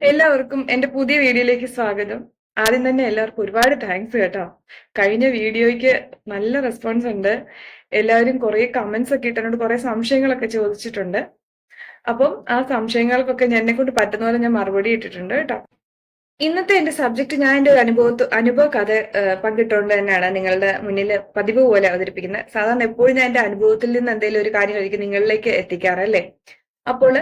എല്ലാവർക്കും എന്റെ പുതിയ വീഡിയോയിലേക്ക് സ്വാഗതം. ആദ്യം തന്നെ എല്ലാവർക്കും ഒരുപാട് താങ്ക്സ് കേട്ടോ. കഴിഞ്ഞ വീഡിയോയ്ക്ക് നല്ല റെസ്പോൺസ് ഉണ്ട്. എല്ലാവരും കുറെ കമന്റ്സ് ഒക്കെ ഇട്ട് എന്നോട് കുറെ സംശയങ്ങളൊക്കെ ചോദിച്ചിട്ടുണ്ട്. അപ്പം ആ സംശയങ്ങൾക്കൊക്കെ എന്നെ കൊണ്ട് പറ്റുന്ന പോലെ ഞാൻ മറുപടി ഇട്ടിട്ടുണ്ട് കേട്ടോ. ഇന്നത്തെ എന്റെ സബ്ജക്ട് ഞാൻ എന്റെ ഒരു അനുഭവ കഥ പങ്കിട്ടുകൊണ്ട് തന്നെയാണ് നിങ്ങളുടെ മുന്നിൽ പതിവ് പോലെ അവതരിപ്പിക്കുന്നത്. സാധാരണ എപ്പോഴും ഞാൻ എന്റെ അനുഭവത്തിൽ നിന്ന് എന്തെങ്കിലും ഒരു കാര്യമായിരിക്കും നിങ്ങളിലേക്ക് എത്തിക്കാറല്ലേ. അപ്പോൾ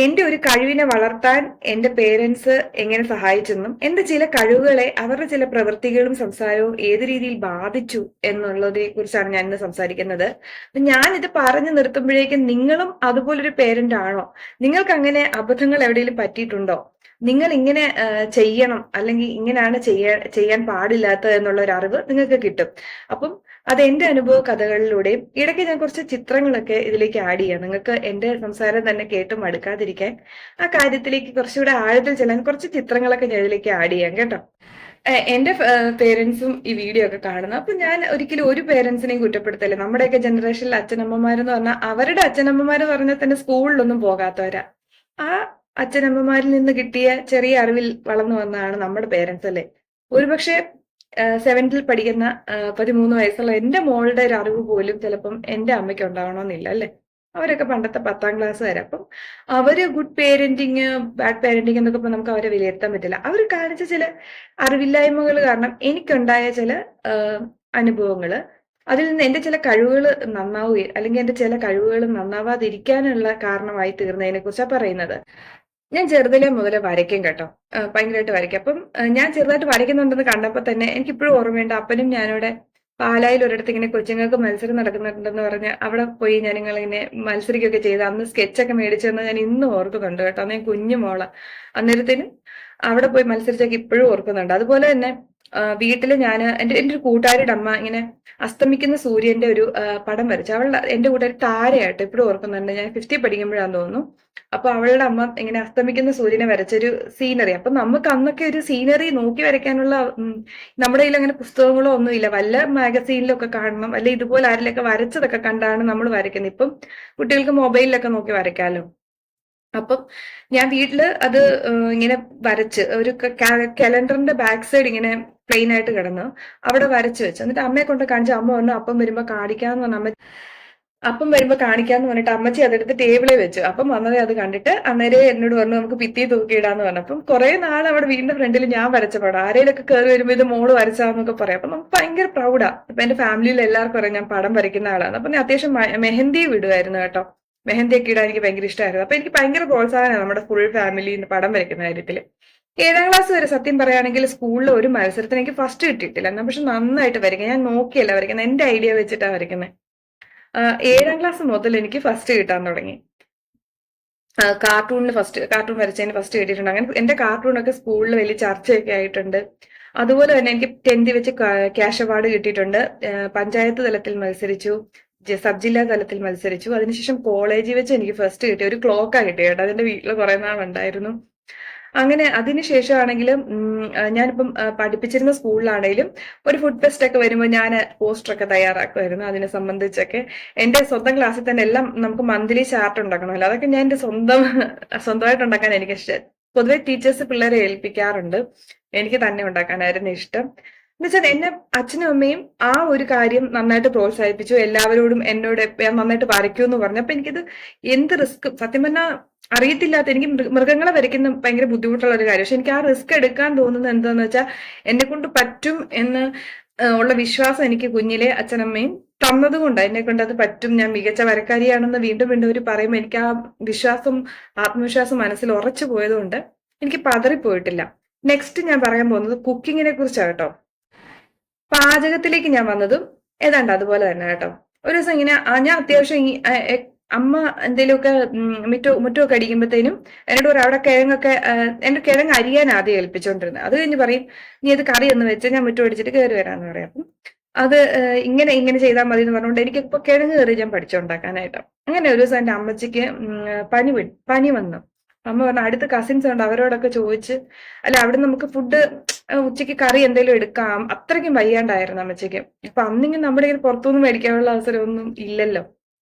എന്റെ ഒരു കഴിവിനെ വളർത്താൻ എന്റെ പേരൻസ് എങ്ങനെ സഹായിച്ചെന്നും എന്റെ ചില കഴിവുകളെ അവരുടെ ചില പ്രവൃത്തികളും സംസാരവും ഏത് രീതിയിൽ ബാധിച്ചു എന്നുള്ളതിനെ കുറിച്ചാണ് ഞാൻ ഇന്ന് സംസാരിക്കുന്നത്. ഞാൻ ഇത് പറഞ്ഞു നിർത്തുമ്പോഴേക്കും നിങ്ങളും അതുപോലൊരു പേരന്റ് ആണോ? നിങ്ങൾക്ക് അങ്ങനെ അബദ്ധങ്ങൾ എവിടെയെങ്കിലും പറ്റിയിട്ടുണ്ടോ? നിങ്ങൾ ഇങ്ങനെ ചെയ്യണം അല്ലെങ്കിൽ ഇങ്ങനെയാണ് ചെയ്യാൻ പാടില്ലാത്തത് എന്നുള്ള ഒരു അറിവ് നിങ്ങൾക്ക് കിട്ടും. അപ്പം അത് എന്റെ അനുഭവ കഥകളിലൂടെയും ഇടയ്ക്ക് ഞാൻ കുറച്ച് ചിത്രങ്ങളൊക്കെ ഇതിലേക്ക് ആഡ് ചെയ്യാം. നിങ്ങൾക്ക് എന്റെ സംസാരം തന്നെ കേട്ട് മടുക്കാതിരിക്കാൻ ആ കാര്യത്തിലേക്ക് കുറച്ചുകൂടെ ആഴത്തിൽ ചെല്ലാൻ കുറച്ച് ചിത്രങ്ങളൊക്കെ ഞാൻ ഇതിലേക്ക് ആഡ് ചെയ്യാം കേട്ടോ. എന്റെ പേരൻസും ഈ വീഡിയോ ഒക്കെ കാണുന്നു. അപ്പൊ ഞാൻ ഒരിക്കലും ഒരു പേരൻസിനെയും കുറ്റപ്പെടുത്തല്ലേ. നമ്മുടെയൊക്കെ ജനറേഷനിൽ അച്ഛനമ്മമാരെന്ന് പറഞ്ഞാൽ അവരുടെ അച്ഛനമ്മമാരെന്ന് പറഞ്ഞാൽ തന്നെ സ്കൂളിലൊന്നും പോകാത്തവരാ. ആ അച്ഛനമ്മമാരിൽ നിന്ന് കിട്ടിയ ചെറിയ അറിവിൽ വളർന്നു വന്നതാണ് നമ്മുടെ പേരൻസ് അല്ലേ. ഒരുപക്ഷെ സെവൻത്തിൽ പഠിക്കുന്ന 13 വയസ്സുള്ള എന്റെ മോളുടെ ഒരു അറിവ് പോലും ചിലപ്പം എന്റെ അമ്മയ്ക്ക് ഉണ്ടാവണമെന്നില്ല അല്ലെ. അവരൊക്കെ പണ്ടത്തെ 10ാം ക്ലാസ് വരെ. അപ്പം അവര് ഗുഡ് പേരന്റിങ് ബാഡ് പേരന്റിങ് എന്നൊക്കെ ഇപ്പൊ നമുക്ക് അവരെ വിലയിരുത്താൻ പറ്റില്ല. അവർ കാണിച്ച ചില അറിവില്ലായ്മകൾ കാരണം എനിക്കുണ്ടായ ചില അനുഭവങ്ങള്, അതിൽ നിന്ന് എന്റെ ചില കഴിവുകൾ നന്നാവുകയും അല്ലെങ്കിൽ എന്റെ ചില കഴിവുകൾ നന്നാവാതിരിക്കാനുള്ള കാരണമായി തീർന്നതിനെ കുറിച്ചാണ് പറയുന്നത്. ഞാൻ ചെറുതിലെ മുതലേ വരയ്ക്കും കേട്ടോ. ഭയങ്കരമായിട്ട് വരയ്ക്കും. അപ്പം ഞാൻ ചെറുതായിട്ട് വരയ്ക്കുന്നുണ്ടെന്ന് കണ്ടപ്പോ തന്നെ എനിക്കിപ്പോഴും ഓർമ്മയുണ്ട്. അപ്പനും ഞാനിവിടെ പാലായിൽ ഒരിടത്ത് ഇങ്ങനെ കൊച്ചുങ്ങൾക്ക് മത്സരം നടക്കുന്നുണ്ടെന്ന് പറഞ്ഞ് അവിടെ പോയി ഞാനിങ്ങനെ മത്സരിക്കുകയൊക്കെ ചെയ്ത് അന്ന് സ്കെച്ചൊക്കെ മേടിച്ചെന്ന് ഞാൻ ഇന്നും ഓർക്കുന്നുണ്ട് കേട്ടോ. അന്ന് ഞാൻ കുഞ്ഞു മോള. അന്നേരത്തേനും അവിടെ പോയി മത്സരിച്ചൊക്കെ ഇപ്പോഴും ഓർക്കുന്നുണ്ട്. അതുപോലെ തന്നെ വീട്ടില് ഞാൻ എന്റെ ഒരു കൂട്ടുകാരിയുടെ അമ്മ ഇങ്ങനെ അസ്തമിക്കുന്ന സൂര്യന്റെ ഒരു പടം വരച്ചു. അവളുടെ എന്റെ കൂട്ടുകാരി താരയായിട്ട് ഇപ്പോഴും ഓർക്കുന്നുണ്ട്. ഞാൻ 5th പഠിക്കുമ്പോഴാന്ന് തോന്നുന്നു. അപ്പൊ അവളുടെ അമ്മ ഇങ്ങനെ അസ്തമിക്കുന്ന സൂര്യനെ വരച്ചൊരു സീനറി. അപ്പൊ നമുക്ക് അന്നൊക്കെ ഒരു സീനറി നോക്കി വരയ്ക്കാനുള്ള നമ്മുടെ കയ്യിൽ അങ്ങനെ പുസ്തകങ്ങളോ ഒന്നുമില്ല. വല്ല മാഗസീനിലൊക്കെ കാണണം, അല്ലെ ഇതുപോലെ ആരിലൊക്കെ വരച്ചതൊക്കെ കണ്ടാണ് നമ്മൾ വരയ്ക്കുന്നത്. ഇപ്പം കുട്ടികൾക്ക് മൊബൈലിലൊക്കെ നോക്കി വരയ്ക്കാമല്ലോ. അപ്പം ഞാൻ വീട്ടില് അത് ഇങ്ങനെ വരച്ച് ഒരു കലണ്ടറിന്റെ ബാക്ക് സൈഡ് ഇങ്ങനെ പ്ലെയിൻ ആയിട്ട് കിടന്നു അവിടെ വരച്ചു വെച്ചു. എന്നിട്ട് അമ്മയെ കൊണ്ട് കാണിച്ചു. അമ്മ പറഞ്ഞു അപ്പം വരുമ്പോ കാണിക്കാന്ന് പറഞ്ഞു. അപ്പം വരുമ്പോ കാണിക്കാന്ന് പറഞ്ഞിട്ട് അമ്മച്ചി അതെടുത്ത് ടേബിളിൽ വെച്ചു. അപ്പം വന്നത് അത് കണ്ടിട്ട് അന്നേരം എന്നോട് പറഞ്ഞു നമുക്ക് ഭിത്തി തൂക്കിയിടാന്ന് പറഞ്ഞു. അപ്പം കുറെ നാൾ അവിടെ വീടിന്റെ ഫ്രണ്ടിൽ ഞാൻ വരച്ച പടം ആരെയൊക്കെ കയറി വരുമ്പോ ഇത് മോള് വരച്ചാന്നൊക്കെ പറയാം. അപ്പൊ നമുക്ക് ഭയങ്കര പ്രൗഡാ. അപ്പൊ എന്റെ ഫാമിലിയിൽ എല്ലാവർക്കും അറിയാം ഞാൻ പടം വരയ്ക്കുന്ന ആളാണ്. അപ്പൊ ഞാൻ അത്യാവശ്യം മെഹന്തി വിടുമായിരുന്നു കേട്ടോ. മെഹന്തി ഒക്കെ ഇടാൻ എനിക്ക് ഭയങ്കര ഇഷ്ടമായിരുന്നു. അപ്പൊ എനിക്ക് ഭയങ്കര പ്രോത്സാഹനമാണ് നമ്മുടെ ഫുൾ ഫാമിലി പടം വരയ്ക്കുന്ന കാര്യത്തില്. 7ാം ക്ലാസ് വരെ സത്യം പറയുകയാണെങ്കിൽ സ്കൂളിൽ ഒരു മത്സരത്തിന് എനിക്ക് ഫസ്റ്റ് കിട്ടിയിട്ടില്ല. എന്നാൽ പക്ഷെ നന്നായിട്ട് വരയ്ക്കാം. ഞാൻ നോക്കിയല്ല വരയ്ക്കുന്നത്, എന്റെ ഐഡിയ വെച്ചിട്ടാണ് വരയ്ക്കുന്നത്. 7ാം ക്ലാസ് മുതൽ എനിക്ക് ഫസ്റ്റ് കിട്ടാൻ തുടങ്ങി. കാർട്ടൂൺ വരച്ചതിന് ഫസ്റ്റ് കിട്ടിയിട്ടുണ്ട്. അങ്ങനെ എന്റെ കാർട്ടൂണൊക്കെ സ്കൂളിൽ വലിയ ചർച്ചയൊക്കെ ആയിട്ടുണ്ട്. അതുപോലെ തന്നെ എനിക്ക് 10th വെച്ച് ക്യാഷ് അവാർഡ് കിട്ടിയിട്ടുണ്ട്. പഞ്ചായത്ത് തലത്തിൽ മത്സരിച്ചു, സബ് ജില്ലാ തലത്തിൽ മത്സരിച്ചു. അതിനുശേഷം കോളേജിൽ വെച്ച് എനിക്ക് ഫസ്റ്റ് കിട്ടി. ഒരു ക്ലോക്കാ കിട്ടിയത് കേട്ടോ. അതെന്റെ വീട്ടിൽ കുറെ നാളുണ്ടായിരുന്നു. അങ്ങനെ അതിനുശേഷമാണെങ്കിലും ഞാനിപ്പം പഠിപ്പിച്ചിരുന്ന സ്കൂളിലാണെങ്കിലും ഒരു ഫുഡ് ഫെസ്റ്റ് ഒക്കെ വരുമ്പോൾ ഞാൻ പോസ്റ്ററൊക്കെ തയ്യാറാക്കുമായിരുന്നു. അതിനെ സംബന്ധിച്ചൊക്കെ എന്റെ സ്വന്തം ക്ലാസ്സിൽ തന്നെ എല്ലാം നമുക്ക് മന്ത്ലി ചാർട്ട് ഉണ്ടാക്കണമല്ലോ. അതൊക്കെ ഞാൻ എന്റെ സ്വന്തമായിട്ട് ഉണ്ടാക്കാൻ എനിക്ക് ഇഷ്ടം. പൊതുവെ ടീച്ചേഴ്സ് പിള്ളേരെ ഏൽപ്പിക്കാറുണ്ട്. എനിക്ക് തന്നെ ഉണ്ടാക്കാനായിരുന്നു ഇഷ്ടം. എന്നുവെച്ചാൽ എന്നെ അച്ഛനും അമ്മയും ആ ഒരു കാര്യം നന്നായിട്ട് പ്രോത്സാഹിപ്പിച്ചു. എല്ലാവരോടും എന്നോട് ഞാൻ നന്നായിട്ട് വരയ്ക്കൂ എന്ന് പറഞ്ഞു. അപ്പൊ എനിക്കിത് എന്ത് റിസ്ക് സത്യം പറഞ്ഞാൽ അറിയത്തില്ലാത്ത, എനിക്ക് മൃഗങ്ങളെ വരയ്ക്കുന്ന ഭയങ്കര ബുദ്ധിമുട്ടുള്ള ഒരു കാര്യം. പക്ഷെ എനിക്ക് ആ റിസ്ക് എടുക്കാൻ തോന്നുന്നത് എന്താന്ന് വെച്ചാൽ എന്നെ കൊണ്ട് പറ്റും എന്ന് ഉള്ള വിശ്വാസം എനിക്ക് കുഞ്ഞിലെ അച്ഛനമ്മയും തന്നതുകൊണ്ട് എന്നെ കൊണ്ട് അത് പറ്റും, ഞാൻ മികച്ച വരക്കാരിയാണെന്ന് വീണ്ടും വീണ്ടും അവർ പറയുമ്പോൾ എനിക്ക് ആ ആത്മവിശ്വാസം മനസ്സിൽ ഉറച്ചു പോയതുകൊണ്ട് എനിക്ക് പതറിപ്പോയിട്ടില്ല. നെക്സ്റ്റ് ഞാൻ പറയാൻ പോകുന്നത് കുക്കിങ്ങിനെ കുറിച്ചാണ് കേട്ടോ. പാചകത്തിലേക്ക് ഞാൻ വന്നതും ഏതാണ്ട് അതുപോലെ തന്നെ കേട്ടോ. ഒരു ദിവസം ഇങ്ങനെ ഞാൻ അത്യാവശ്യം അമ്മ എന്തെങ്കിലുമൊക്കെ മുറ്റമൊക്കെ അടിക്കുമ്പോഴത്തേനും എന്നോട് പറയും അവിടെ കിഴങ്ങൊക്കെ എന്റെ കിഴങ്ങ് അരിയാൻ ആദ്യം ഏൽപ്പിച്ചുകൊണ്ടിരുന്നത്. അത് കഴിഞ്ഞ് പറയും നീ അത് കറി ഒന്ന് വെച്ച് ഞാൻ മുറ്റം അടിച്ചിട്ട് കയറി വരാന്ന് പറയാം. അപ്പം അത് ഇങ്ങനെ ഇങ്ങനെ ചെയ്താൽ മതി എന്ന് പറഞ്ഞുകൊണ്ട് എനിക്ക് ഇപ്പൊ കിഴങ്ങ് കറി ഞാൻ പഠിച്ചുണ്ടാക്കാനായിട്ടോ. അങ്ങനെ ഒരു ദിവസം എന്റെ അമ്മച്ചിക്ക് പനി വന്നു. അമ്മ പറഞ്ഞു അടുത്ത കസിൻസ് ഉണ്ട് അവരോടൊക്കെ ചോദിച്ച് അല്ല അവിടെ നമുക്ക് ഫുഡ് ഉച്ചയ്ക്ക് കറി എന്തെങ്കിലും എടുക്കാം. അത്രയ്ക്കും വയ്യാണ്ടായിരുന്നു അമ്മച്ചിക്ക്. അപ്പൊ അന്നിങ്ങനെ നമ്മുടെ പുറത്തുനിന്ന് മേടിക്കാനുള്ള അവസരമൊന്നും ഇല്ലല്ലോ.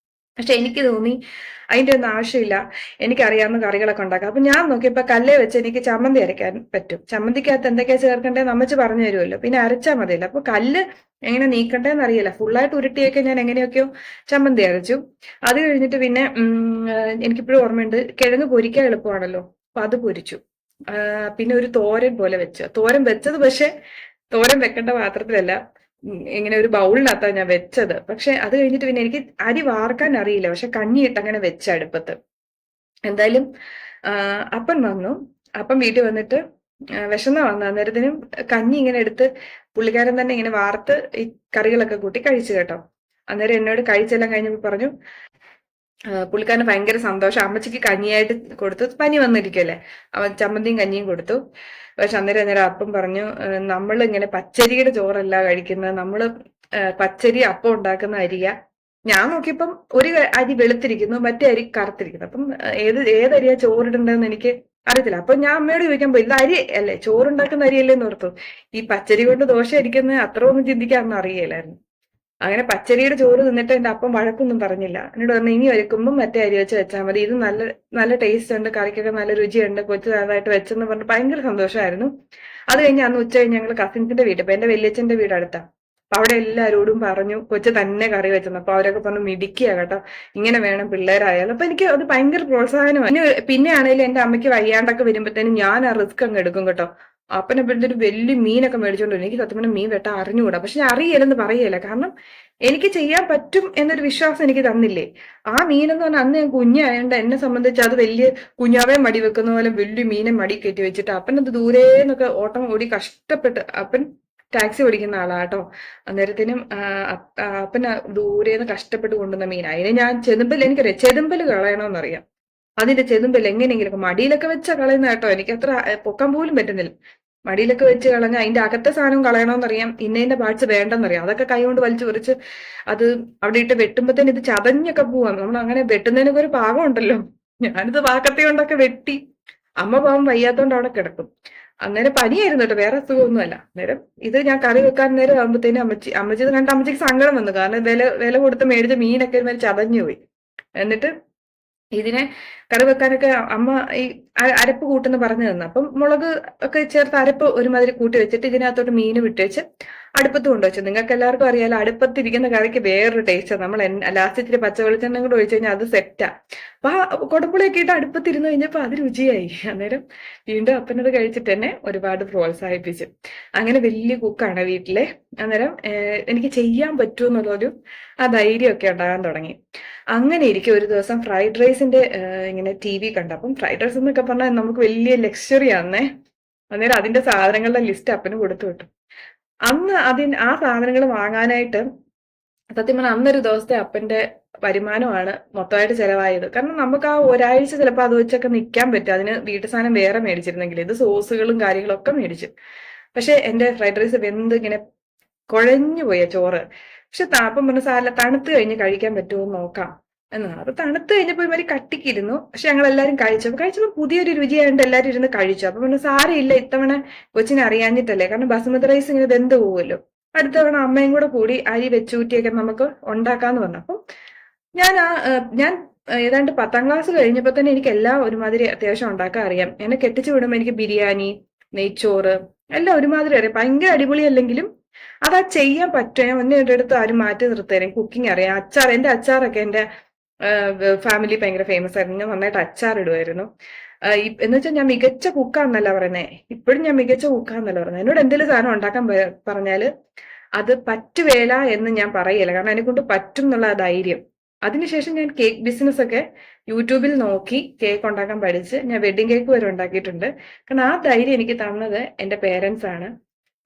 പക്ഷെ എനിക്ക് തോന്നി അതിന്റെ ഒന്നും ആവശ്യമില്ല, എനിക്കറിയാവുന്ന കറികളൊക്കെ ഉണ്ടാക്കാം. അപ്പൊ ഞാൻ നോക്കിയപ്പോ കല്ലേ വെച്ച് എനിക്ക് ചമ്മന്തി അരയ്ക്കാൻ പറ്റും. ചമ്മന്തിക്കകത്ത് എന്തൊക്കെയാ ചേർക്കണ്ടേന്ന് അമ്മച്ചി പറഞ്ഞു തരുമല്ലോ, പിന്നെ അരച്ചാൽ മതിയല്ലോ. അപ്പൊ കല്ല് എങ്ങനെ നീക്കണ്ടേന്ന് അറിയില്ല, ഫുള്ളായിട്ട് ഉരുട്ടിയൊക്കെ ഞാൻ എങ്ങനെയൊക്കെയോ ചമ്മന്തി അരച്ചു. അത് കഴിഞ്ഞിട്ട് പിന്നെ എനിക്കിപ്പോഴും ഓർമ്മയുണ്ട്, കിഴങ്ങ് പൊരിക്കാൻ എളുപ്പമാണല്ലോ, അപ്പൊ അത് പൊരിച്ചു. പിന്നെ ഒരു തോരൻ പോലെ വെച്ചു. തോരൻ വെച്ചത് പക്ഷെ തോരൻ വെക്കേണ്ട പാത്രത്തിലല്ല, ഇങ്ങനെ ഒരു ബൗളിനകത്താണ് ഞാൻ വെച്ചത്. പക്ഷെ അത് കഴിഞ്ഞിട്ട് പിന്നെ എനിക്ക് അരി വാർക്കാൻ അറിയില്ല, പക്ഷെ കഞ്ഞിയിട്ട് അങ്ങനെ വെച്ച അടുപ്പത്ത്. എന്തായാലും അപ്പൻ വന്നു. അപ്പൻ വീട്ടിൽ വന്നിട്ട് വിശന്ന വന്നു. അന്നേരത്തിനും കഞ്ഞി ഇങ്ങനെ എടുത്ത് പുള്ളിക്കാരൻ തന്നെ ഇങ്ങനെ വാർത്ത് ഈ കറികളൊക്കെ കൂട്ടി കഴിച്ചു കേട്ടോ. അന്നേരം എന്നോട് കഴിച്ചെല്ലാം കഴിഞ്ഞപ്പോൾ പറഞ്ഞു, പുള്ളിക്കാരന് ഭയങ്കര സന്തോഷം, അമ്മച്ചിക്ക് കഞ്ഞിയായിട്ട് കൊടുത്തു, പനി വന്നിരിക്കുമല്ലേ, അവൻ ചമ്മന്തിയും കഞ്ഞിയും കൊടുത്തു. പക്ഷെ അന്നേരം അപ്പം പറഞ്ഞു, നമ്മൾ ഇങ്ങനെ പച്ചരിയുടെ ചോറല്ല കഴിക്കുന്നത്, നമ്മള് പച്ചരി അപ്പം ഉണ്ടാക്കുന്ന അരിയാ. ഞാൻ നോക്കിയപ്പം ഒരു അരി വെളുത്തിരിക്കുന്നു, മറ്റേ അരി കറുത്തിരിക്കുന്നു. അപ്പം ഏതരിയാ ചോറിടണ്ടെന്ന് എനിക്ക് അറിയത്തില്ല. അപ്പൊ ഞാൻ അമ്മയോട് ചോദിക്കാൻ പോയി, ഇത് അരി അല്ലേ, ചോറുണ്ടാക്കുന്ന അരിയല്ലേന്ന് ഓർത്തു. ഈ പച്ചരി കൊണ്ട് ദോശ അരിക്കുന്നത് അത്ര ഒന്നും ചിന്തിക്കാനൊന്നും അറിയില്ലായിരുന്നു. അങ്ങനെ പച്ചരിയുടെ ചോറ് തിന്നിട്ട് എന്റെ അപ്പം വഴക്കൊന്നും പറഞ്ഞില്ല. എന്നോട് പറഞ്ഞു, ഇനി ഒരുക്കുമ്പോൾ മറ്റേ അരി വെച്ച് വെച്ചാൽ മതി, ഇത് നല്ല നല്ല ടേസ്റ്റ് ഉണ്ട്, കറിക്കൊക്കെ നല്ല രുചിയുണ്ട്, കൊച്ചു നന്നായിട്ട് വെച്ചെന്ന് പറഞ്ഞ് ഭയങ്കര സന്തോഷമായിരുന്നു. അത് കഴിഞ്ഞ് അന്ന് ഉച്ച കഴിഞ്ഞ് ഞങ്ങൾ കസിൻസിന്റെ വീട്ടിൽ, ഇപ്പൊ എന്റെ വല്യച്ഛന്റെ വീട് അടുത്താ. അപ്പൊ അവിടെ എല്ലാവരോടും പറഞ്ഞു കൊച്ചു തന്നെ കറി വെച്ചെന്ന്. അപ്പൊ അവരൊക്കെ പറഞ്ഞു, മിടിക്കുക കേട്ടോ, ഇങ്ങനെ വേണം പിള്ളേരായാലും. അപ്പൊ എനിക്ക് അത് ഭയങ്കര പ്രോത്സാഹനമാണ്. പിന്നെ ആണെങ്കിലും എന്റെ അമ്മയ്ക്ക് വയ്യാണ്ടൊക്കെ വരുമ്പോഴത്തേനും ഞാൻ ആ റിസ്ക് അങ്ങ് എടുക്കും കേട്ടോ. അപ്പനെപ്പോഴത്തെ വലിയ മീനൊക്കെ മേടിച്ചോണ്ട് വരും. എനിക്ക് സത്യം പറഞ്ഞാൽ മീൻ വെട്ടാൻ അറിഞ്ഞുകൂടാ, പക്ഷെ ഞാൻ അറിയില്ലെന്ന് പറയല, കാരണം എനിക്ക് ചെയ്യാൻ പറ്റും എന്നൊരു വിശ്വാസം എനിക്ക് തന്നില്ലേ. ആ മീനെന്ന് പറഞ്ഞാൽ അന്ന് ഞാൻ കുഞ്ഞായതുകൊണ്ട് എന്നെ സംബന്ധിച്ച് അത് വലിയ കുഞ്ഞാവെ മടി വെക്കുന്ന പോലെ വലിയ മീനെ മടി കയറ്റി വെച്ചിട്ട് അപ്പനത് ദൂരേന്നൊക്കെ ഓട്ടം ഓടി കഷ്ടപ്പെട്ട്, അപ്പൻ ടാക്സി ഓടിക്കുന്ന ആളാട്ടോ. അന്നേരത്തിനും അപ്പന് ദൂരേന്ന് കഷ്ടപ്പെട്ട് കൊണ്ടുവന്ന മീനാ. അതിനെ ഞാൻ ചെതുമ്പൽ, എനിക്കറിയാം ചെതുമ്പൽ കളയണമെന്നറിയാം. അതിന്റെ ചെതുമ്പൽ എങ്ങനെയെങ്കിലും മടിയിലൊക്കെ വെച്ചാ കളയുന്ന കേട്ടോ, എനിക്ക് അത്ര പൊക്കാൻ പോലും പറ്റുന്നില്ല. മടിയിലൊക്കെ വെച്ച് കളഞ്ഞ അതിന്റെ അകത്തെ സാധനം കളയണമെന്നറിയാം, ഇന്നതിന്റെ പാർട്സ് വേണ്ടെന്നറിയാം. അതൊക്കെ കൈ കൊണ്ട് വലിച്ചു പറിച്ച് അത് അവിടെ ഇട്ട് വെട്ടുമ്പത്തേന് ഇത് ചതഞ്ഞൊക്കെ പോവാം. നമ്മൾ അങ്ങനെ വെട്ടുന്നതിനൊക്കെ ഒരു പാകം ഉണ്ടല്ലോ. ഞാനിത് വാക്കത്തി കൊണ്ടൊക്കെ വെട്ടി. അമ്മ പാവം വയ്യാത്തോണ്ട് അവിടെ കിടക്കും. അന്നേരം പനിയായിരുന്നു കേട്ടോ, വേറെ അസുഖമൊന്നുമല്ല. അന്നേരം ഇത് ഞാൻ കറി വെക്കാൻ നേരം ആകുമ്പോഴത്തേനും അമ്മച്ചി ഇത് കണ്ട അമ്മച്ചിക്ക് സങ്കടം വന്നു, കാരണം വില കൊടുത്ത് മേടിച്ച മീനൊക്കെ ഒരുമാതിരി ചതഞ്ഞു പോയി. എന്നിട്ട് ഇതിനെ കറി വെക്കാനൊക്കെ അമ്മ ഈ അരപ്പ് കൂട്ടെന്ന് പറഞ്ഞു തന്നു. അപ്പം മുളക് ഒക്കെ ചേർത്ത് അരപ്പ് ഒരുമാതിരി കൂട്ടി വെച്ചിട്ട് ഇതിനകത്തോട്ട് മീൻ വിട്ടേച്ച് അടുപ്പത്ത് കൊണ്ടുവച്ചു. നിങ്ങൾക്ക് എല്ലാവർക്കും അറിയാലോ, അടുപ്പത്തിരിക്കുന്ന കറിക്ക് വേറൊരു ടേസ്റ്റാണ്. നമ്മൾ ലാസ്റ്റ് ഇച്ചിരി പച്ച വെളിച്ചെണ്ണ കൂടെ ഒഴിച്ചു കഴിഞ്ഞാൽ അത് സെറ്റാ. അപ്പൊ ആ കുടപ്പുളിയൊക്കെ ഇട്ട് അടുപ്പത്തിരുന്ന് കഴിഞ്ഞപ്പോൾ അത് രുചിയായി. അന്നേരം വീണ്ടും അപ്പനത് കഴിച്ചിട്ട് എന്നെ ഒരുപാട് പ്രോത്സാഹിപ്പിച്ചു. അങ്ങനെ വലിയ കുക്കാണ് വീട്ടിലെ. അന്നേരം എനിക്ക് ചെയ്യാൻ പറ്റുമെന്നുള്ളൊരു ആ ധൈര്യമൊക്കെ ഉണ്ടാകാൻ തുടങ്ങി. അങ്ങനെ ഇരിക്കും ഒരു ദിവസം ഫ്രൈഡ് റൈസിന്റെ ഇങ്ങനെ TV കണ്ടു. അപ്പം ഫ്രൈഡ് റൈസ് എന്നൊക്കെ പറഞ്ഞാൽ നമുക്ക് വലിയ ലക്ഷറി ആണേ. അന്നേരം അതിന്റെ സാധനങ്ങളുടെ ലിസ്റ്റ് അപ്പന് കൊടുത്തു വിട്ടു. അന്ന് ആ സാധനങ്ങൾ വാങ്ങാനായിട്ട് സത്യം പറഞ്ഞാൽ അന്നൊരു ദിവസത്തെ അപ്പന്റെ വരുമാനമാണ് മൊത്തമായിട്ട് ചെലവായത്. കാരണം നമുക്ക് ആ ഒരാഴ്ച ചിലപ്പോൾ അത് വെച്ചൊക്കെ നിൽക്കാൻ പറ്റും. അതിന് വീട്ടു സാധനം വേറെ മേടിച്ചിരുന്നെങ്കിൽ, ഇത് സോസുകളും കാര്യങ്ങളൊക്കെ മേടിച്ചു. പക്ഷെ എന്റെ ഫ്രൈഡ് റൈസ് വെന്ത് ഇങ്ങനെ കുഴഞ്ഞു പോയ ചോറ്. പക്ഷെ അപ്പം പറഞ്ഞ സാധനം തണുത്ത് കഴിഞ്ഞ് കഴിക്കാൻ പറ്റുമോ നോക്കാം എന്നാ. അപ്പൊ തണുത്ത് കഴിഞ്ഞപ്പോ ഇവര് കട്ടിക്കിരുന്നു. പക്ഷെ ഞങ്ങൾ എല്ലാവരും കഴിച്ചപ്പോ പുതിയൊരു രുചിയായിട്ട് എല്ലാവരും ഇരുന്ന് കഴിച്ചു. അപ്പൊ പിന്നെ സാരമില്ല, ഇത്തവണ കൊച്ചിനെ അറിയാഞ്ഞിട്ടല്ലേ, കാരണം ബസുമതി റൈസ് ഇങ്ങനെ വെന്ത് പോകുമല്ലോ. അടുത്ത തവണ അമ്മയും കൂടെ കൂടി അരി വെച്ചൂറ്റിയൊക്കെ നമുക്ക് ഉണ്ടാക്കാന്ന് പറഞ്ഞു. അപ്പം ഞാൻ ഏതാണ്ട് 10ാം ക്ലാസ് കഴിഞ്ഞപ്പോ തന്നെ എനിക്ക് എല്ലാം ഒരുമാതിരി അത്യാവശ്യം ഉണ്ടാക്കാൻ അറിയാം. എന്നെ കെട്ടിച്ചു വിടുമ്പോൾ എനിക്ക് ബിരിയാണി, നെയ്ച്ചോറ് എല്ലാം ഒരുമാതിരി അറിയാം. ഭയങ്കര അടിപൊളിയല്ലെങ്കിലും അതാ ചെയ്യാൻ പറ്റും. ഒന്നേ എൻ്റെ അടുത്ത് ആരും മാറ്റി നിർത്തരും. കുക്കിംഗ് അറിയാം. എന്റെ അച്ചാറൊക്കെ എന്റെ ഫാമിലി ഭയങ്കര ഫേമസ് ആയിരുന്നു. ഞാൻ നന്നായിട്ട് അച്ചാർ ഇടുമായിരുന്നു. എന്ന് വെച്ചാൽ ഞാൻ മികച്ച കുക്കാന്നല്ല പറയുന്നേ, ഇപ്പോഴും ഞാൻ മികച്ച കുക്കാന്നല്ല പറയുന്നത്. എന്നോട് എന്തെങ്കിലും സാധനം ഉണ്ടാക്കാൻ പറഞ്ഞാല് അത് പറ്റുവേല എന്ന് ഞാൻ പറയല, കാരണം എന്നെ കൊണ്ട് പറ്റും എന്നുള്ള ധൈര്യം. അതിനുശേഷം ഞാൻ കേക്ക് ബിസിനസ് ഒക്കെ യൂട്യൂബിൽ നോക്കി കേക്ക് ഉണ്ടാക്കാൻ പഠിച്ച് ഞാൻ വെഡിങ് കേക്ക് വരെ ഉണ്ടാക്കിയിട്ടുണ്ട്. കാരണം ആ ധൈര്യം എനിക്ക് തന്നത് എന്റെ പേരൻസ് ആണ്.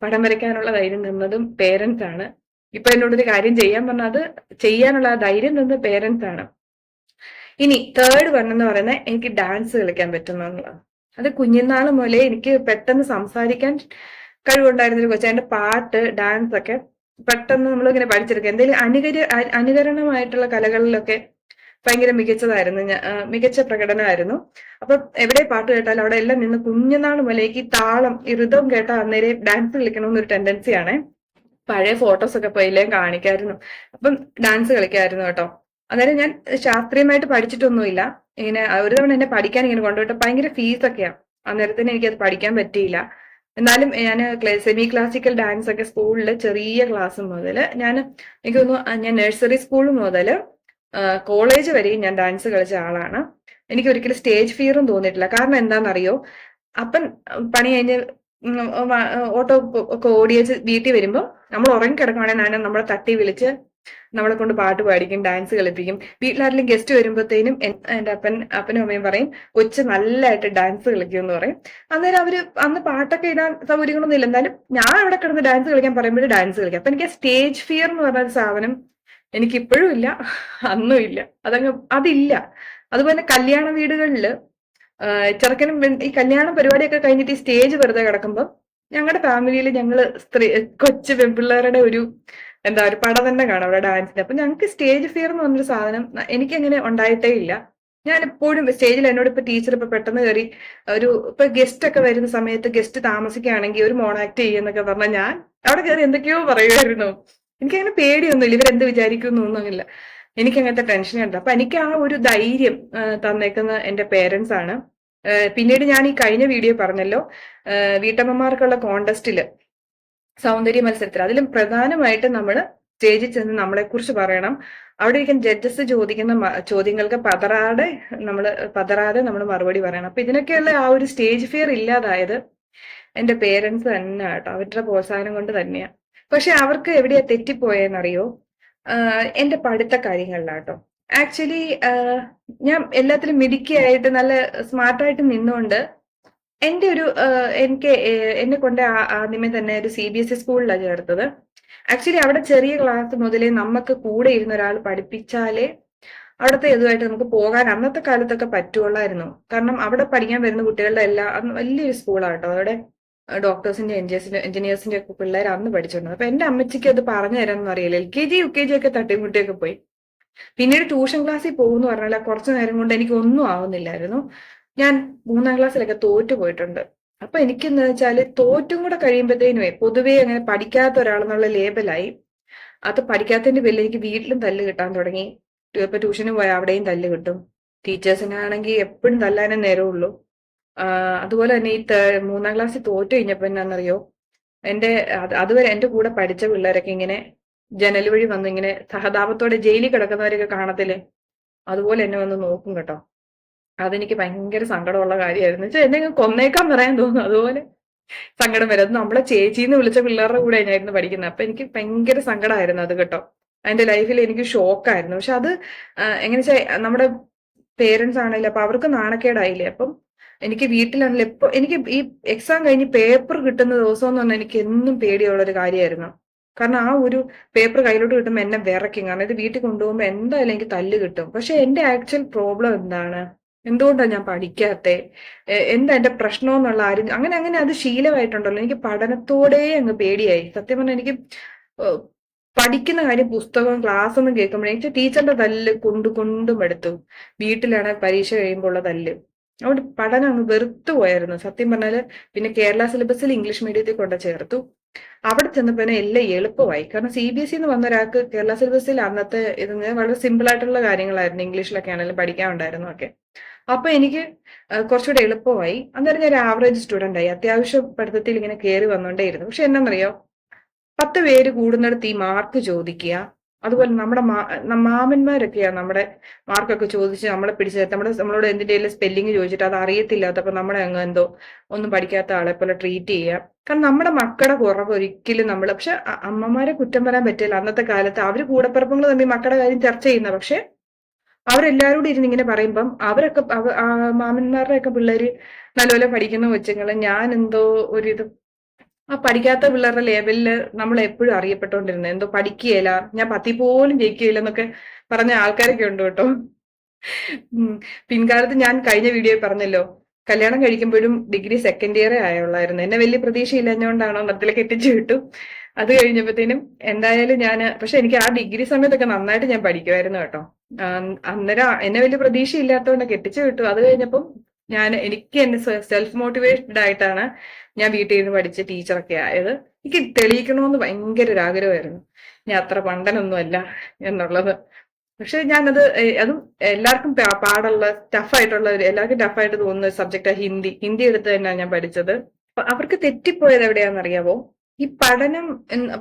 പടം വരയ്ക്കാനുള്ള ധൈര്യം തന്നതും പേരൻസ് ആണ്. ഇപ്പൊ എന്നോടൊരു കാര്യം ചെയ്യാൻ പറഞ്ഞാൽ അത് ചെയ്യാനുള്ള ആ ധൈര്യം തന്നത് പേരൻസ് ആണ്. ഇനി തേർഡ് വൺ എന്ന് പറയുന്നത് എനിക്ക് ഡാൻസ് കളിക്കാൻ പറ്റുന്നതാണ്. അത് കുഞ്ഞുനാൾ മുതലേ എനിക്ക് പെട്ടെന്ന് സംസാരിക്കാൻ കഴിവുണ്ടായിരുന്നൊരു കൊച്ചു. അതിന്റെ പാട്ട്, ഡാൻസ് ഒക്കെ പെട്ടെന്ന് നമ്മളിങ്ങനെ പഠിച്ചെടുക്കുക. എന്തെങ്കിലും അനുകരണമായിട്ടുള്ള കലകളിലൊക്കെ ഭയങ്കര മികച്ചതായിരുന്നു. മികച്ച പ്രകടനമായിരുന്നു. അപ്പൊ എവിടെ പാട്ട് കേട്ടാലും അവിടെ എല്ലാം നിന്ന് കുഞ്ഞുനാൾ മുതലേക്ക് ഈ താളം, ഈ ഋതം കേട്ടാൽ അന്നേരം ഡാൻസ് കളിക്കണമെന്നൊരു ടെൻഡൻസിയാണ്. പഴയ ഫോട്ടോസ് ഒക്കെ പോയില്ലേ കാണിക്കായിരുന്നു. അപ്പം ഡാൻസ് കളിക്കായിരുന്നു കേട്ടോ. അന്നേരം ഞാൻ ശാസ്ത്രീയമായിട്ട് പഠിച്ചിട്ടൊന്നുമില്ല. ഇങ്ങനെ ഒരു തവണ എന്നെ പഠിക്കാൻ ഇങ്ങനെ കൊണ്ടുപോയിട്ട് ഭയങ്കര ഫീസൊക്കെയാണ്. അന്നേരത്തിന് എനിക്കത് പഠിക്കാൻ പറ്റിയില്ല. എന്നാലും ഞാൻ സെമി ക്ലാസിക്കൽ ഡാൻസ് ഒക്കെ സ്കൂളിൽ ചെറിയ ക്ലാസ് മുതൽ എനിക്ക് തോന്നുന്നു ഞാൻ നഴ്സറി സ്കൂൾ മുതൽ കോളേജ് വരെയും ഞാൻ ഡാൻസ് കളിച്ച ആളാണ്. എനിക്ക് ഒരിക്കലും സ്റ്റേജ് ഫിയറും തോന്നിയിട്ടില്ല. കാരണം എന്താണെന്നറിയോ, അപ്പൻ പണി കഴിഞ്ഞ് ഓട്ടോ ഒക്കെ ഓടിയേച്ച് വീട്ടിൽ വരുമ്പോൾ നമ്മൾ ഉറങ്ങിക്കിടക്കുകയാണെങ്കിൽ നമ്മളെ തട്ടി വിളിച്ച് നമ്മളെ കൊണ്ട് പാട്ട് പാടിക്കും, ഡാൻസ് കളിപ്പിക്കും. വീട്ടിലാരെങ്കിലും ഗസ്റ്റ് വരുമ്പോഴത്തേനും എന്റെ അപ്പനും അമ്മയും പറയും കൊച്ച് നല്ലതായിട്ട് ഡാൻസ് കളിക്കും എന്ന് പറയും. അന്നേരം അന്ന് പാട്ടൊക്കെ ഇടാൻ സൗകര്യങ്ങളൊന്നും ഇല്ല, എന്നാലും ഞാൻ അവിടെ കിടന്ന് ഡാൻസ് കളിക്കാൻ പറയുമ്പോഴും ഡാൻസ് കളിക്കാം. അപ്പൊ എനിക്ക് സ്റ്റേജ് ഫിയർ എന്ന് പറഞ്ഞ ഒരു സാധനം എനിക്ക് ഇപ്പോഴും ഇല്ല, അന്നും ഇല്ല. അതില്ല. അതുപോലെ കല്യാണ വീടുകളിൽ ചെറുക്കനും ഈ കല്യാണ പരിപാടിയൊക്കെ കഴിഞ്ഞിട്ട് ഈ സ്റ്റേജ് വെറുതെ കിടക്കുമ്പോൾ ഞങ്ങളുടെ ഫാമിലിയിൽ ഞങ്ങള് കൊച്ചു പെൺപിള്ളേരുടെ ഒരു പട തന്നെ കാണാം അവിടെ ഡാൻസിന്. അപ്പൊ ഞങ്ങൾക്ക് സ്റ്റേജ് ഫിയർ എന്ന് പറഞ്ഞൊരു സാധനം എനിക്ക് അങ്ങനെ ഉണ്ടായിട്ടേ ഇല്ല. ഞാൻ എപ്പോഴും സ്റ്റേജിൽ എന്നോട് ഇപ്പൊ ടീച്ചർ ഇപ്പൊ പെട്ടെന്ന് കയറി ഇപ്പൊ ഗസ്റ്റ് ഒക്കെ വരുന്ന സമയത്ത് ഗസ്റ്റ് താമസിക്കുകയാണെങ്കിൽ ഒരു മോണാക്ട് ചെയ്യുന്നൊക്കെ പറഞ്ഞാൽ ഞാൻ അവിടെ കയറി എന്തൊക്കെയോ പറയുമായിരുന്നു. എനിക്കങ്ങനെ പേടിയൊന്നുമില്ല, ഇവരെന്ത് വിചാരിക്കുന്നൊന്നുമില്ല. എനിക്ക് അങ്ങനത്തെ ടെൻഷനുണ്ട്. അപ്പൊ എനിക്ക് ആ ഒരു ധൈര്യം തന്നേക്കുന്ന എന്റെ പേരൻസ് ആണ്. പിന്നീട് ഞാൻ ഈ കഴിഞ്ഞ വീഡിയോ പറഞ്ഞല്ലോ, വീട്ടമ്മമാർക്കുള്ള കോണ്ടസ്റ്റില് സൗന്ദര്യ മത്സരത്തിൽ അതിലും പ്രധാനമായിട്ട് നമ്മൾ സ്റ്റേജിൽ ചെന്ന് നമ്മളെ കുറിച്ച് പറയണം. അവിടെ ഇരിക്കുന്ന ജഡ്ജസ് ചോദിക്കുന്ന ചോദ്യങ്ങൾക്ക് പതറാതെ നമ്മൾ മറുപടി പറയണം. അപ്പൊ ഇതിനൊക്കെയുള്ള ആ ഒരു സ്റ്റേജ് ഫിയർ ഇല്ലാതായത് എന്റെ പേരൻസ് തന്നെ കേട്ടോ, അവരുടെ പ്രോത്സാഹനം കൊണ്ട് തന്നെയാണ്. പക്ഷെ അവർക്ക് എവിടെയാ തെറ്റിപ്പോയെന്നറിയോ, എന്റെ പഠിത്ത കാര്യങ്ങളിലാട്ടോ. ആക്ച്വലി ഞാൻ എല്ലാത്തിലും മിടുക്കിയായിട്ട് നല്ല സ്മാർട്ടായിട്ട് നിന്നുകൊണ്ട് എന്റെ ഒരു എന്നെ കൊണ്ട് ആദ്യമേ തന്നെ ഒരു CBSE സ്കൂളിലാണ് ചേർത്തത്. ആക്ച്വലി അവിടെ ചെറിയ ക്ലാസ് മുതലേ നമുക്ക് കൂടെ ഇരുന്ന ഒരാൾ പഠിപ്പിച്ചാലേ അവിടുത്തെ ഇതുമായിട്ട് നമുക്ക് പോകാൻ അന്നത്തെ കാലത്തൊക്കെ പറ്റുള്ളായിരുന്നു. കാരണം അവിടെ പഠിക്കാൻ വരുന്ന കുട്ടികളുടെ അന്ന് വലിയൊരു സ്കൂളാട്ടോ. അവിടെ ഡോക്ടേഴ്സിന്റെ എഞ്ചിനീയേഴ്സിന്റെ ഒക്കെ പിള്ളേർ അന്ന് പഠിച്ചിട്ടുണ്ട്. അപ്പൊ എന്റെ അമ്മച്ചിക്ക് അത് പറഞ്ഞു തരാനൊന്നും അറിയില്ല. LKG UKG ഒക്കെ തട്ടിമുട്ടിയൊക്കെ പോയി. പിന്നീട് ട്യൂഷൻ ക്ലാസ്സിൽ പോകുന്നു പറഞ്ഞാൽ കുറച്ചു നേരം കൊണ്ട് എനിക്ക് ഒന്നും ആവുന്നില്ലായിരുന്നു. ഞാൻ 3ാം ക്ലാസ്സിലൊക്കെ തോറ്റു പോയിട്ടുണ്ട്. അപ്പൊ എനിക്കെന്ന് വെച്ചാല് തോറ്റും കൂടെ കഴിയുമ്പോഴത്തേനുമേ പൊതുവേ അങ്ങനെ പഠിക്കാത്ത ഒരാളെന്നുള്ള ലേബലായി. അത് പഠിക്കാത്തതിന്റെ പേരിൽ എനിക്ക് വീട്ടിലും തല്ല് കിട്ടാൻ തുടങ്ങി. ഇപ്പൊ ട്യൂഷന് പോയാൽ അവിടെയും തല്ല് കിട്ടും. ടീച്ചേഴ്സിനാണെങ്കിൽ എപ്പോഴും തല്ലാനേ നേരമുള്ളൂ. അതുപോലെ തന്നെ ഈ 3ാം ക്ലാസ്സിൽ തോറ്റു കഴിഞ്ഞപ്പോ എന്നാന്നറിയോ, അതുവരെ എന്റെ കൂടെ പഠിച്ച പിള്ളേരൊക്കെ ഇങ്ങനെ ജനൽ വഴി വന്ന് ഇങ്ങനെ സഹതാപത്തോടെ ജയിലിൽ കിടക്കുന്നവരൊക്കെ കാണത്തില്ലേ, അതുപോലെ എന്നെ വന്ന് നോക്കും കേട്ടോ. അതെനിക്ക് ഭയങ്കര സങ്കടമുള്ള കാര്യമായിരുന്നു. വെച്ചാൽ എന്നെ കൊന്നേക്കാൻ പറയാൻ തോന്നുന്നു, അതുപോലെ സങ്കടം വരും. അത് നമ്മളെ ചേച്ചിന്ന് വിളിച്ച പിള്ളേരുടെ കൂടെ ഞാനായിരുന്നു പഠിക്കുന്നത്. അപ്പൊ എനിക്ക് ഭയങ്കര സങ്കടമായിരുന്നു അത് കേട്ടോ. അതിന്റെ ലൈഫിൽ എനിക്ക് ഷോക്കായിരുന്നു. പക്ഷെ അത് എങ്ങനെ വെച്ചാൽ നമ്മുടെ പേരൻസ് ആണെങ്കിലും അപ്പൊ അവർക്ക് നാണക്കേടായില്ലേ. അപ്പം എനിക്ക് വീട്ടിലാണെങ്കിലും എനിക്ക് ഈ എക്സാം കഴിഞ്ഞ് പേപ്പർ കിട്ടുന്ന ദിവസം എന്ന് പറഞ്ഞാൽ എനിക്ക് എന്നും പേടിയുള്ള ഒരു കാര്യമായിരുന്നു. കാരണം ആ ഒരു പേപ്പർ കയ്യിലോട്ട് കിട്ടുമ്പോൾ എന്നെ വിറയ്ക്കും. കാരണം ഇത് വീട്ടിൽ കൊണ്ടുപോകുമ്പോൾ എന്തായാലും എനിക്ക് തല്ല് കിട്ടും. പക്ഷെ എന്റെ ആക്ച്വൽ പ്രോബ്ലം എന്താണ്, എന്തുകൊണ്ടാണ് ഞാൻ പഠിക്കാത്തെ, എന്താ എന്റെ പ്രശ്നം എന്നുള്ള അങ്ങനെ അത് ശീലമായിട്ടുണ്ടല്ലോ. എനിക്ക് പഠനത്തോടെ അങ്ങ് പേടിയായി. സത്യം പറഞ്ഞാൽ എനിക്ക് പഠിക്കുന്ന കാര്യം പുസ്തകം ക്ലാസ് ഒന്നും കേൾക്കുമ്പോഴേ എനിക്ക് ടീച്ചറിന്റെ തല്ല് കൊണ്ടും എടുത്തു. വീട്ടിലാണ് പരീക്ഷ കഴിയുമ്പോൾ ഉള്ള തല്ല്. അതുകൊണ്ട് പഠനം അങ്ങ് വെറുത്തു പോയായിരുന്നു സത്യം പറഞ്ഞാല്. പിന്നെ കേരള സിലബസിൽ ഇംഗ്ലീഷ് മീഡിയത്തിൽ കൊണ്ട് ചേർത്തു. അവിടെ ചെന്നപ്പോ എല്ലാം എളുപ്പമായി. കാരണം CBSE എന്ന് വന്ന ഒരാൾക്ക് കേരള സിലബസിൽ അന്നത്തെ വളരെ സിമ്പിൾ ആയിട്ടുള്ള കാര്യങ്ങളായിരുന്നു. ഇംഗ്ലീഷിലൊക്കെ ആണെങ്കിലും പഠിക്കാൻ ഉണ്ടായിരുന്നു ഒക്കെ. അപ്പൊ എനിക്ക് കുറച്ചുകൂടെ എളുപ്പമായി. അന്നേരം ഞാൻ ഒരു ആവറേജ് സ്റ്റുഡന്റ് ആയി. അത്യാവശ്യം പഠിത്തത്തിൽ ഇങ്ങനെ കയറി വന്നോണ്ടേയിരുന്നു. പക്ഷെ എന്നാന്നറിയോ, 10 പേര് കൂടുന്നിടത്ത് ഈ മാർക്ക് ചോദിക്കുക, അതുപോലെ നമ്മുടെ മാമന്മാരൊക്കെയാണ് നമ്മുടെ മാർക്കൊക്കെ ചോദിച്ച് നമ്മളെ പിടിച്ച് നമ്മളോട് എന്തിന്റെയും സ്പെല്ലിങ് ചോദിച്ചിട്ട് അത് അറിയത്തില്ലാത്തപ്പോ നമ്മളെ അങ്ങ് എന്തോ ഒന്നും പഠിക്കാത്ത ആളെ പോലെ ട്രീറ്റ് ചെയ്യുക. കാരണം നമ്മുടെ മക്കളുടെ കുറവ് ഒരിക്കലും പക്ഷെ അമ്മമാരെ കുറ്റം പറയാൻ പറ്റില്ല. അന്നത്തെ കാലത്ത് അവര് കൂടപ്പിറപ്പുകൾ തമ്മിൽ മക്കളുടെ കാര്യം ചർച്ച ചെയ്യുന്ന, പക്ഷെ അവരെല്ലാവരോടും ഇരുന്ന് ഇങ്ങനെ പറയുമ്പം അവരൊക്കെ മാമന്മാരുടെ ഒക്കെ പിള്ളേര് നല്ലപോലെ പഠിക്കുന്ന കൊച്ചുങ്ങള്, ഞാൻ എന്തോ ആ പഠിക്കാത്ത പിള്ളേരുടെ ലെവലില് നമ്മൾ എപ്പോഴും അറിയപ്പെട്ടോണ്ടിരുന്നത്. എന്തോ പഠിക്കുകയില്ല, ഞാൻ 10 പോലും ജയിക്കുകയില്ല എന്നൊക്കെ പറഞ്ഞ ആൾക്കാരൊക്കെ ഉണ്ട് കേട്ടോ. പിൻകാലത്ത് ഞാൻ കഴിഞ്ഞ വീഡിയോയിൽ പറഞ്ഞല്ലോ, കല്യാണം കഴിക്കുമ്പോഴും ഡിഗ്രി സെക്കൻഡ് ഇയറേ ആയുള്ളായിരുന്നു. എന്നെ വലിയ പ്രതീക്ഷയില്ലെന്നോണ്ടാണോ നൃത്തത്തിലേക്ക് എത്തിച്ചു വിട്ടു. അത് കഴിഞ്ഞപ്പോഴത്തേനും എന്തായാലും പക്ഷെ എനിക്ക് ആ ഡിഗ്രി സമയത്തൊക്കെ നന്നായിട്ട് ഞാൻ പഠിക്കുമായിരുന്നു കേട്ടോ. അന്നേരം എന്നെ വലിയ പ്രതീക്ഷയില്ലാത്തതുകൊണ്ട് കെട്ടിച്ചു വിട്ടു. അത് കഴിഞ്ഞപ്പം എനിക്ക് എന്നെ സെൽഫ് മോട്ടിവേറ്റഡ് ആയിട്ടാണ് ഞാൻ വീട്ടിൽ നിന്ന് പഠിച്ച് ടീച്ചറൊക്കെ ആയത്. എനിക്ക് തെളിയിക്കണമെന്ന് ഭയങ്കര ഒരു ആഗ്രഹമായിരുന്നു ഞാൻ അത്ര പണ്ടനൊന്നുമല്ല എന്നുള്ളത്. പക്ഷെ ഞാനത് അതും എല്ലാവർക്കും പാടുള്ള ടഫായിട്ടുള്ള എല്ലാവർക്കും ടഫായിട്ട് തോന്നുന്ന ഒരു സബ്ജക്റ്റാണ് ഹിന്ദി എടുത്ത് തന്നെയാണ് ഞാൻ പഠിച്ചത്. അവർക്ക് തെറ്റിപ്പോയത് എവിടെയാണെന്നറിയാവോ? ഈ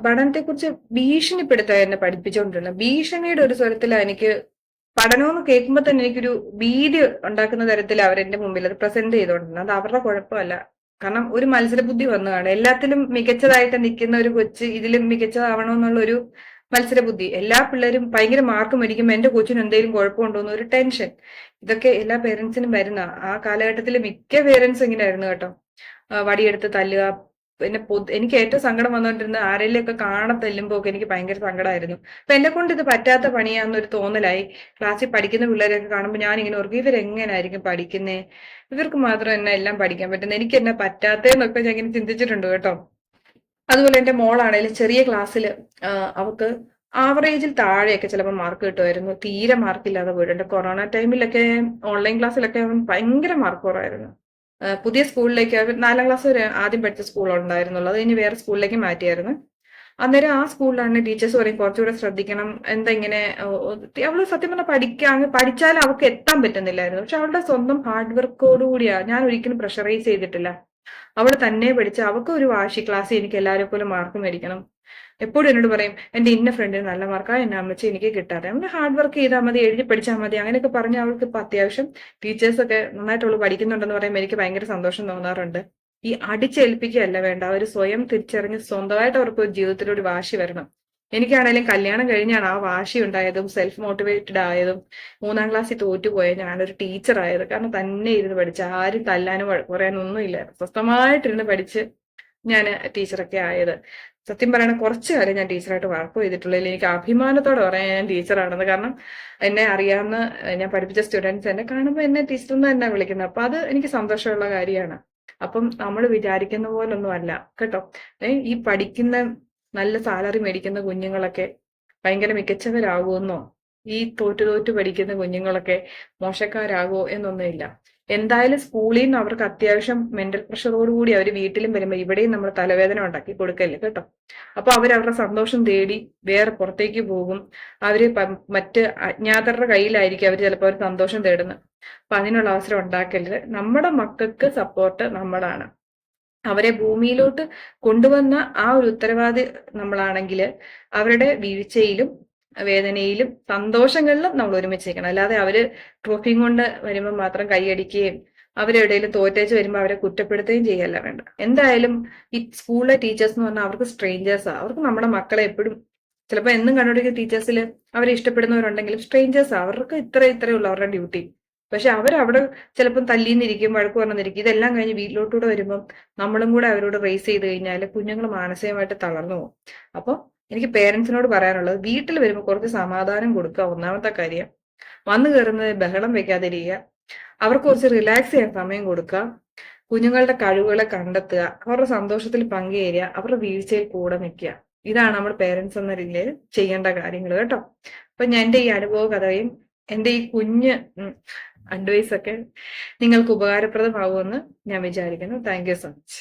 പഠനത്തെ കുറിച്ച് ഭീഷണിപ്പെടുത്താൻ എന്നെ പഠിപ്പിച്ചുകൊണ്ടിരുന്നത്. ഭീഷണിയുടെ ഒരു സ്വരത്തിലാണ് എനിക്ക് പഠനമെന്ന് കേൾക്കുമ്പോൾ തന്നെ എനിക്കൊരു ഭീതി ഉണ്ടാക്കുന്ന തരത്തിൽ അവരെന്റെ മുമ്പിൽ അത് പ്രസന്റ് ചെയ്തുകൊണ്ടിരുന്നത്. അത് അവരുടെ കുഴപ്പമല്ല. കാരണം ഒരു മത്സരബുദ്ധി വന്നു കാണും. എല്ലാത്തിലും മികച്ചതായിട്ട് നിൽക്കുന്ന ഒരു കൊച്ച് ഇതിലും മികച്ചതാവണമെന്നുള്ള ഒരു മത്സരബുദ്ധി. എല്ലാ പിള്ളേരും ഭയങ്കര മാർക്ക് മേടിക്കുമ്പോൾ എന്റെ കൊച്ചിന് എന്തെങ്കിലും കുഴപ്പമുണ്ടോ എന്നൊരു ടെൻഷൻ. ഇതൊക്കെ എല്ലാ പേരൻസിനും വരുന്ന ആ കാലഘട്ടത്തിൽ മിക്ക പേരൻസ് ഇങ്ങനെയായിരുന്നു കേട്ടോ. വടിയെടുത്ത് തല്ലുക. പിന്നെ എനിക്ക് ഏറ്റവും സങ്കടം വന്നുകൊണ്ടിരുന്ന ആരെങ്കിലുമൊക്കെ തല്ലുമ്പോ ഒക്കെ എനിക്ക് ഭയങ്കര സങ്കടമായിരുന്നു. അപ്പൊ എന്നെ കൊണ്ട് ഇത് പറ്റാത്ത പണിയാന്നൊരു തോന്നലായി. ക്ലാസ്സിൽ പഠിക്കുന്ന പിള്ളേരെയൊക്കെ കാണുമ്പോൾ ഞാൻ ഇങ്ങനെ ഓർക്കും, ഇവരെങ്ങനായിരിക്കും പഠിക്കുന്നേ, ഇവർക്ക് മാത്രം എന്നെ എല്ലാം പഠിക്കാൻ പറ്റുന്നത്, എനിക്ക് എന്നെ പറ്റാത്തേന്നൊക്കെ ഞാൻ ഇങ്ങനെ ചിന്തിച്ചിട്ടുണ്ട് കേട്ടോ. അതുപോലെ എന്റെ മോളാണേലും ചെറിയ ക്ലാസ്സിൽ അവക്ക് ആവറേജിൽ താഴെയൊക്കെ ചിലപ്പോൾ മാർക്ക് കിട്ടുമായിരുന്നു. തീരെ മാർക്കില്ലാതെ പോയിട്ടുണ്ട്. കൊറോണ ടൈമിലൊക്കെ ഓൺലൈൻ ക്ലാസ്സിലൊക്കെ അവൻ ഭയങ്കര മാർക്ക് കുറവായിരുന്നു. പുതിയ സ്കൂളിലേക്ക് 4ാം ക്ലാസ് വരെ ആദ്യം പഠിച്ച സ്കൂളുണ്ടായിരുന്നുള്ളൂ. അത് കഴിഞ്ഞ് വേറെ സ്കൂളിലേക്ക് മാറ്റിയായിരുന്നു. അന്നേരം ആ സ്കൂളിലാണ് ടീച്ചേഴ്സ് പറയും കുറച്ചുകൂടെ ശ്രദ്ധിക്കണം, എന്താ ഇങ്ങനെ. അവള് സത്യം പറഞ്ഞാൽ പഠിച്ചാൽ അവൾക്ക് എത്താൻ പറ്റുന്നില്ലായിരുന്നു. പക്ഷെ അവളുടെ സ്വന്തം ഹാർഡ് വർക്കോടുകൂടിയാ. ഞാൻ ഒരിക്കലും പ്രഷറൈസ് ചെയ്തിട്ടില്ല. അവൾ തന്നെ പഠിച്ച അവൾക്ക് ഒരു വാശി, ക്ലാസ്സിൽ എനിക്ക് എല്ലാവരും പോലെ മാർക്ക് മേടിക്കണം. എപ്പോഴും എന്നോട് പറയും, എന്റെ ഇന്ന ഫ്രണ്ടിന് നല്ല മാർക്കാ, എന്നെ അമ്മച്ചി എനിക്ക് കിട്ടാതെ. അവന് ഹാർഡ് വർക്ക് ചെയ്താൽ മതി, എഴുതി പഠിച്ചാൽ മതി, അങ്ങനെയൊക്കെ പറഞ്ഞ് അവൾക്ക് ഇപ്പൊ അത്യാവശ്യം ടീച്ചേഴ്സൊക്കെ നന്നായിട്ട് അവള് പഠിക്കുന്നുണ്ടെന്ന് പറയുമ്പോൾ എനിക്ക് ഭയങ്കര സന്തോഷം തോന്നാറുണ്ട്. ഈ അടിച്ചേൽപ്പിക്കുകയല്ല വേണ്ട, അവർ സ്വയം തിരിച്ചറിഞ്ഞ് സ്വന്തമായിട്ട് അവർക്ക് ഒരു ജീവിതത്തിലൊരു വാശി വരണം. എനിക്കാണേലും കല്യാണം കഴിഞ്ഞാണ് ആ വാശി ഉണ്ടായതും സെൽഫ് മോട്ടിവേറ്റഡ് ആയതും 3ാം ക്ലാസ്സിൽ തോറ്റുപോയ ഞാനൊരു ടീച്ചർ ആയത്. കാരണം തന്നെ ഇരുന്ന് പഠിച്ച, ആരും തല്ലാനും പറയാനും ഒന്നുമില്ല, സ്വസ്ഥമായിട്ടിരുന്ന് പഠിച്ച് ഞാൻ ടീച്ചറൊക്കെ ആയത്. സത്യം പറയണ കുറച്ച് കാലം ഞാൻ ടീച്ചറായിട്ട് വർക്ക് ചെയ്തിട്ടുള്ളതിൽ എനിക്ക് അഭിമാനത്തോടെ പറയാൻ ഞാൻ ടീച്ചറാണെന്ന്. കാരണം എന്നെ അറിയാവുന്ന ഞാൻ പഠിപ്പിച്ച സ്റ്റുഡൻസ് എന്നെ കാണുമ്പോൾ എന്നെ ടീച്ചർ എന്ന് തന്നെ വിളിക്കുന്നത്. അപ്പൊ അത് എനിക്ക് സന്തോഷമുള്ള കാര്യമാണ്. അപ്പം നമ്മൾ വിചാരിക്കുന്ന പോലൊന്നും അല്ല കേട്ടോ. ഈ പഠിക്കുന്ന നല്ല സാലറി മേടിക്കുന്ന കുഞ്ഞുങ്ങളൊക്കെ ഭയങ്കര മികച്ചവരാകുമെന്നോ ഈ തോറ്റു പഠിക്കുന്ന കുഞ്ഞുങ്ങളൊക്കെ മോശക്കാരാകുമോ എന്നൊന്നുമില്ല. എന്തായാലും സ്കൂളിൽ നിന്ന് അവർക്ക് അത്യാവശ്യം മെന്റൽ പ്രഷറോടുകൂടി അവർ വീട്ടിലും വരുമ്പോൾ ഇവിടെയും നമ്മൾ തലവേദന ഉണ്ടാക്കി കൊടുക്കല്ലേ കേട്ടോ. അപ്പൊ അവരവരുടെ സന്തോഷം തേടി വേറെ പുറത്തേക്ക് പോകും. അവര് മറ്റ് അജ്ഞാതരുടെ കയ്യിലായിരിക്കും അവർ ചിലപ്പോൾ അവർ സന്തോഷം തേടുന്നത്. അപ്പൊ അതിനുള്ള അവസരം ഉണ്ടാക്കരുത്. നമ്മുടെ മക്കൾക്ക് സപ്പോർട്ട് നമ്മളാണ്. അവരെ ഭൂമിയിലോട്ട് കൊണ്ടുവന്ന ആ ഒരു ഉത്തരവാദി നമ്മളാണെങ്കിൽ അവരുടെ വീഴ്ചയിലും വേദനയിലും സന്തോഷങ്ങളിലും നമ്മൾ ഒരുമിച്ച് നിൽക്കണം. അല്ലാതെ അവര് ട്രോഫിയും കൊണ്ട് വരുമ്പോൾ മാത്രം കൈയടിക്കുകയും അവരെവിടെയെങ്കിലും തോറ്റേച്ച് വരുമ്പോൾ അവരെ കുറ്റപ്പെടുത്തുകയും ചെയ്യല്ല വേണ്ട. എന്തായാലും ഈ സ്കൂളിലെ ടീച്ചേഴ്സ് എന്ന് പറഞ്ഞാൽ അവർക്ക് സ്ട്രേഞ്ചേഴ്സാണ്. അവർക്ക് നമ്മുടെ മക്കളെ എപ്പോഴും ചിലപ്പോൾ എന്നും കണ്ടുപിടിക്കുന്ന ടീച്ചേഴ്സിൽ അവരെ ഇഷ്ടപ്പെടുന്നവരുണ്ടെങ്കിലും സ്ട്രേഞ്ചേഴ്സാണ്. അവർക്ക് ഇത്രയുള്ള അവരുടെ ഡ്യൂട്ടി. പക്ഷെ അവരവിടെ ചിലപ്പം തല്ലിന്നിരിക്കും, വഴക്ക് പറഞ്ഞിരിക്കും. ഇതെല്ലാം കഴിഞ്ഞ് വീട്ടിലോട്ടൂടെ വരുമ്പം നമ്മളും കൂടെ അവരോട് റേസ് ചെയ്ത് കഴിഞ്ഞാൽ കുഞ്ഞുങ്ങൾ മാനസികമായിട്ട് തളർന്നു പോകും. അപ്പോൾ എനിക്ക് പേരൻസിനോട് പറയാനുള്ളത്, വീട്ടിൽ വരുമ്പോൾ കുറച്ച് സമാധാനം കൊടുക്കുക, ഒന്നാമത്തെ കാര്യം. വന്നു കയറുന്നത് ബഹളം വെക്കാതിരിക്കുക. അവർക്ക് കുറച്ച് റിലാക്സ് ചെയ്യാൻ സമയം കൊടുക്കുക. കുഞ്ഞുങ്ങളുടെ കഴിവുകളെ കണ്ടെത്തുക, അവരുടെ സന്തോഷത്തിൽ പങ്കുചേരുക, അവരുടെ വീഴ്ചയിൽ കൂടെ നിൽക്കുക. ഇതാണ് നമ്മൾ പേരൻസ് എന്ന രീതിയിൽ ചെയ്യേണ്ട കാര്യങ്ങൾ കേട്ടോ. അപ്പൊ ഞാൻ എൻ്റെ ഈ അനുഭവ കഥയും എൻ്റെ ഈ കുഞ്ഞ് അഡ്വൈസ് ഒക്കെ നിങ്ങൾക്ക് ഉപകാരപ്രദമാകുമെന്ന് ഞാൻ വിചാരിക്കുന്നു. Thank you so much.